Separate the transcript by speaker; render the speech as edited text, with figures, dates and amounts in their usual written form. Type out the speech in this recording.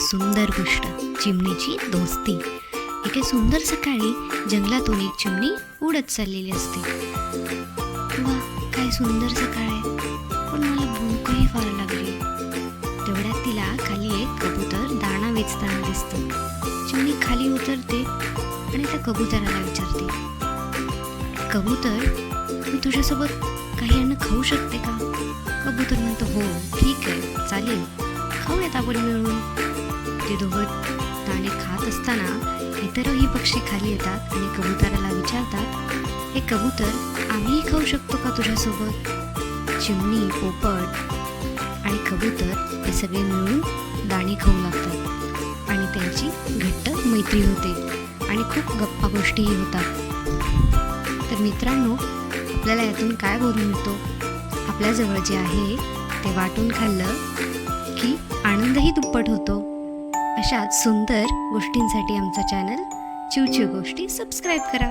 Speaker 1: सुंदर गोष्ट, चिमणीची दोस्ती. एके सुंदर सकाळी जंगलातून एक चिमणी उडत चाललेली असते. वा, काय सुंदर सकाळ आहे, पण मला भूकही फार लागली. तेवढ्यात तिला खाली एक कबूतर दाणा वेचताना दिसतं. चिमणी खाली उतरते आणि त्या कबुतराला विचारते, कबूतर, मी तुझ्यासोबत काही अन्न खाऊ शकते का? कबूतर म्हणतो, हो ठीक आहे, चालेल, खाऊयात आपण मिळून. ते दोघं दाणे खात असताना इतरही पक्षी खाली येतात आणि कबुतराला विचारतात, हे कबूतर, आम्हीही खाऊ शकतो का तुझ्यासोबत? चिमणी, पोपट आणि कबूतर हे सगळे मिळून दाणे खाऊ लागतात आणि त्यांची घट्ट मैत्री होते आणि खूप गप्पा गोष्टीही होतात. तर मित्रांनो, आपल्याला यातून काय बोलून मिळतो? आपल्याजवळ जे आहे ते वाटून खाल्लं की आनंदही दुप्पट होतो. अशाच सुंदर गोष्टींसाठी आमचा चॅनल चिवचिव गोष्टी सबस्क्राईब करा.